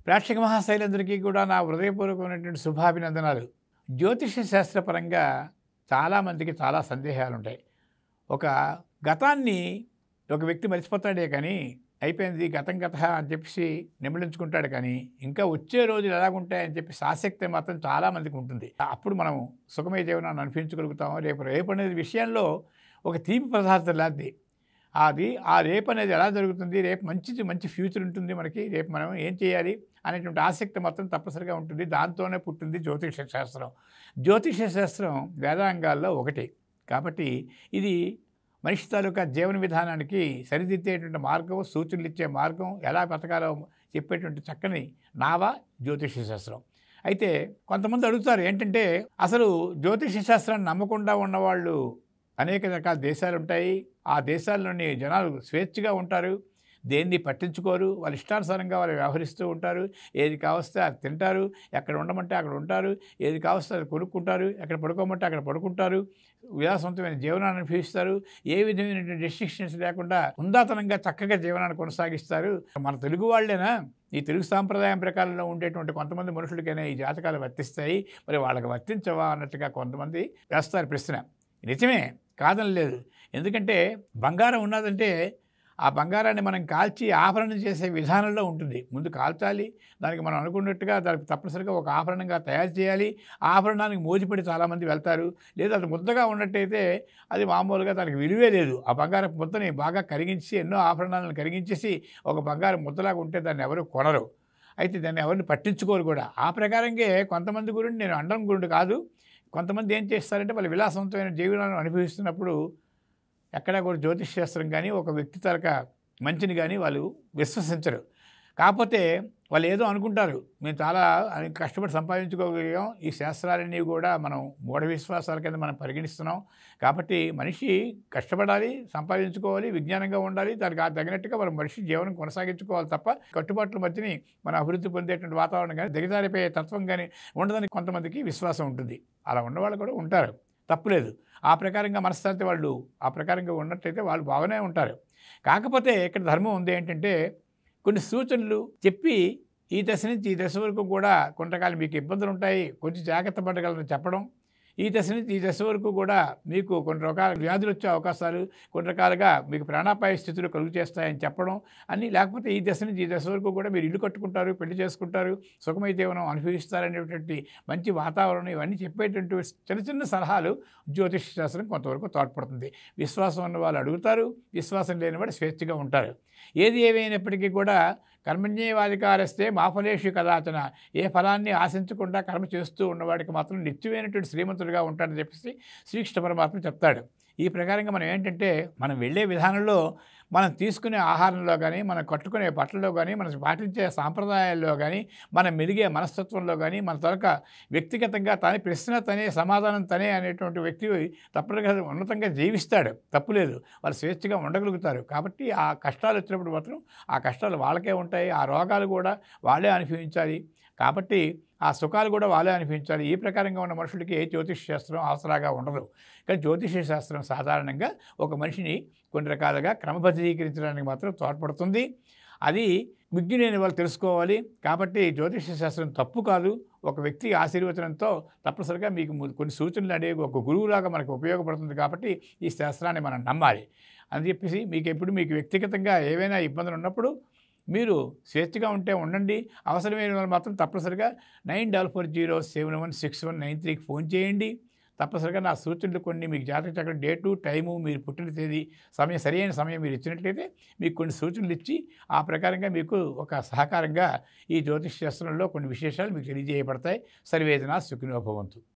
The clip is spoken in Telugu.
ప్రేక్షక మహాశైలందరికీ కూడా నా హృదయపూర్వకమైనటువంటి శుభాభినందనాలు. జ్యోతిష శాస్త్రపరంగా చాలామందికి చాలా సందేహాలుంటాయి. ఒక గతాన్ని ఒక వ్యక్తి మర్చిపోతాడే కానీ, అయిపోయింది గతం గతః అని చెప్పేసి నిమిలించుకుంటాడు కానీ, ఇంకా వచ్చే రోజులు ఎలాగుంటాయని చెప్పేసి ఆసక్తి మాత్రం చాలామందికి ఉంటుంది. అప్పుడు మనం సుఖమయ జీవనాన్ని అనుభవించగలుగుతాము. రేపు అనేది విషయంలో ఒక తీపి పదార్థం లాంటిది. ఆ రేపు అనేది ఎలా జరుగుతుంది, రేపు మంచి ఫ్యూచర్ ఉంటుంది మనకి, రేపు మనం ఏం చేయాలి అనేటువంటి ఆసక్తి మాత్రం తప్పనిసరిగా ఉంటుంది. దాంతోనే పుట్టింది జ్యోతిష శాస్త్రం. జ్యోతిష శాస్త్రం వేదాంగాల్లో ఒకటి కాబట్టి ఇది మనిషి తాలూకా జీవన విధానానికి సరిదిద్దేటువంటి మార్గం, సూచనలు ఇచ్చే మార్గం, ఎలా బతకాలో చెప్పేటువంటి చక్కని నావ జ్యోతిష శాస్త్రం. అయితే కొంతమంది అడుగుతారు ఏంటంటే, అసలు జ్యోతిష శాస్త్రాన్ని నమ్మకుండా ఉన్నవాళ్ళు అనేక రకాల దేశాలు ఉంటాయి. ఆ దేశాల్లోని జనాలు స్వేచ్ఛగా ఉంటారు, దేన్ని పట్టించుకోరు, వాళ్ళ ఇష్టానుసారంగా వాళ్ళు వ్యవహరిస్తూ ఉంటారు. ఏది కావస్తే అది తింటారు, ఎక్కడ ఉండమంటే అక్కడ ఉంటారు, ఏది కావస్తే అది కొనుక్కుంటారు, ఎక్కడ పడుకోమంటే అక్కడ పడుకుంటారు, విలాసవంతమైన జీవనాన్ని అనుభవిస్తారు. ఏ విధమైనటువంటి రెస్ట్రిక్షన్స్ లేకుండా హుందాతనంగా చక్కగా జీవనాన్ని కొనసాగిస్తారు. మన తెలుగు వాళ్ళేనా, ఈ తెలుగు సాంప్రదాయం ప్రకారంలో ఉండేటువంటి కొంతమంది మనుషులకైనా ఈ జాతకాలు వర్తిస్తాయి, మరి వాళ్ళకి వర్తించవా అన్నట్టుగా కొంతమంది వేస్తారు ప్రశ్న. నిజమే, కాదని లేదు. ఎందుకంటే బంగారం ఉన్నదంటే ఆ బంగారాన్ని మనం కాల్చి ఆభరణం చేసే విధానంలో ఉంటుంది. ముందు కాల్చాలి, దానికి మనం అనుకున్నట్టుగా దానికి తప్పనిసరిగా ఒక ఆభరణంగా తయారు చేయాలి. ఆ ఆభరణానికి మోజుపడి చాలామంది వెళ్తారు. లేదా అది ముద్దగా ఉన్నట్టయితే అది మామూలుగా దానికి విలువే లేదు. ఆ బంగారపు ముద్దని బాగా కరిగించి ఎన్నో ఆభరణాలను కరిగించేసి ఒక బంగారం ముద్దలాగా ఉంటే దాన్ని ఎవరు కొనరు. అయితే దాన్ని ఎవరిని పట్టించుకోరు కూడా. ఆ ప్రకారంగా కొంతమంది గురించి నేను అనడం గురించి కాదు. కొంతమంది ఏం చేస్తారంటే వాళ్ళు విలాసవంతమైన జీవనాన్ని అనుభవిస్తున్నప్పుడు ఎక్కడా కూడా జ్యోతిష్ శాస్త్రం కానీ ఒక వ్యక్తి తాలూకా మంచిని కానీ వాళ్ళు విశ్వసించరు. కాకపోతే వాళ్ళు ఏదో అనుకుంటారు, మేము చాలా కష్టపడి సంపాదించుకోగలిగాం, ఈ శాస్త్రాలన్నీ కూడా మనం మూఢ విశ్వాసాల కింద మనం పరిగణిస్తున్నాం. కాబట్టి మనిషి కష్టపడాలి, సంపాదించుకోవాలి, విజ్ఞానంగా ఉండాలి, దానికి తగినట్టుగా మనం మనిషి జీవనం కొనసాగించుకోవాలి తప్ప కట్టుబాట్ల మధ్యని మనం అభివృద్ధి పొందేటువంటి వాతావరణం కానీ దిగజారిపోయే తత్వం కానీ ఉండదని కొంతమందికి విశ్వాసం ఉంటుంది. అలా ఉన్నవాళ్ళు కూడా ఉంటారు, తప్పులేదు. ఆ ప్రకారంగా మనశ్శాంతి వాళ్ళు ఆ ప్రకారంగా ఉన్నట్టయితే వాళ్ళు బాగానే ఉంటారు. కాకపోతే ఇక్కడ ధర్మం ఉంది ఏంటంటే, కొన్ని సూచనలు చెప్పి ఈ దశ నుంచి ఈ దశ వరకు కూడా కొంతకాలం మీకు ఇబ్బందులు ఉంటాయి, కొంచెం జాగ్రత్త పడగలని చెప్పడం. ఈ దశ నుంచి ఈ దశ వరకు కూడా మీకు కొన్ని రకాల వ్యాధులు వచ్చే అవకాశాలు, కొన్ని రకాలుగా మీకు ప్రాణాపాయ స్థితులు కలుగు చేస్తాయని చెప్పడం అని. లేకపోతే ఈ దశ నుంచి ఈ దశ వరకు కూడా మీరు ఇల్లు కట్టుకుంటారు, పెళ్లి చేసుకుంటారు, సుఖమయ జీవనం అనుభవిస్తారనేటువంటి మంచి వాతావరణం, ఇవన్నీ చెప్పేటువంటి చిన్న సలహాలు జ్యోతిష శాస్త్రం కొంతవరకు తోడ్పడుతుంది. విశ్వాసం ఉన్న వాళ్ళు అడుగుతారు, విశ్వాసం లేని వాడు స్వేచ్ఛగా ఉంటారు. ఏది ఏమైనప్పటికీ కూడా కర్మణ్యేవాధికారస్తే మా ఫలేషు కదాచన, ఏ ఫలాన్ని ఆశించకుండా కర్మ చేస్తూ ఉన్నవాడికి మాత్రం నిత్యమైనటువంటి శ్రీమంతుడిగా ఉంటాడని చెప్పేసి శ్రీకృష్ణ పరమాత్మ చెప్తాడు. ఈ ప్రకారంగా మనం ఏంటంటే, మనం వెళ్ళే విధానంలో, మనం తీసుకునే ఆహారంలో కానీ, మనం కట్టుకునే బట్టల్లో కానీ, మనం పాటించే సాంప్రదాయాల్లో కానీ, మనం మెలిగే మనస్తత్వంలో కానీ, మన తాలూకా వ్యక్తిగతంగా ప్రశ్న తనే సమాధానం తనే అనేటువంటి వ్యక్తి తప్పనిగా ఉన్నతంగా జీవిస్తాడు, తప్పులేదు. వాళ్ళు స్వేచ్ఛగా ఉండగలుగుతారు. కాబట్టి ఆ కష్టాలు వచ్చినప్పుడు మాత్రం ఆ కష్టాలు వాళ్ళకే ఉంటాయి, ఆ రోగాలు కూడా వాళ్ళే అనుభవించాలి. కాబట్టి ఆ సుఖాలు కూడా వాళ్ళే అనిపించాలి. ఈ ప్రకారంగా ఉన్న మనుషులకి ఏ జ్యోతిష శాస్త్రం ఆసరాగా ఉండదు. కానీ జ్యోతిష శాస్త్రం సాధారణంగా ఒక మనిషిని కొన్ని రకాలుగా క్రమబద్ధీకరించడానికి మాత్రం తోడ్పడుతుంది. అది విజ్ఞులైన వాళ్ళు తెలుసుకోవాలి. కాబట్టి జ్యోతిష శాస్త్రం తప్పు కాదు. ఒక వ్యక్తి ఆశీర్వచనంతో తప్పనిసరిగా మీకు కొన్ని సూచనలు అనేవి ఒక గురువులాగా మనకు ఉపయోగపడుతుంది. కాబట్టి ఈ శాస్త్రాన్ని మనం నమ్మాలి అని చెప్పేసి, మీకు వ్యక్తిగతంగా ఏవైనా ఇబ్బందులు ఉన్నప్పుడు మీరు స్వేచ్ఛగా ఉంటే ఉండండి. అవసరమైన వాళ్ళు మాత్రం తప్పనిసరిగా 9440716193కి ఫోన్ చేయండి. తప్పనిసరిగా నా సూచనలు కొన్ని మీకు జాతక చక్రం డేటు, టైము, మీరు పుట్టిన తేదీ, సరైన సమయం మీరు ఇచ్చినట్లయితే మీకు కొన్ని సూచనలు ఇచ్చి ఆ ప్రకారంగా మీకు ఒక సహకారంగా ఈ జ్యోతిష్ శాస్త్రంలో కొన్ని విశేషాలు మీకు తెలియజేయబడతాయి. సర్వేజన సుఖినో భవంతు.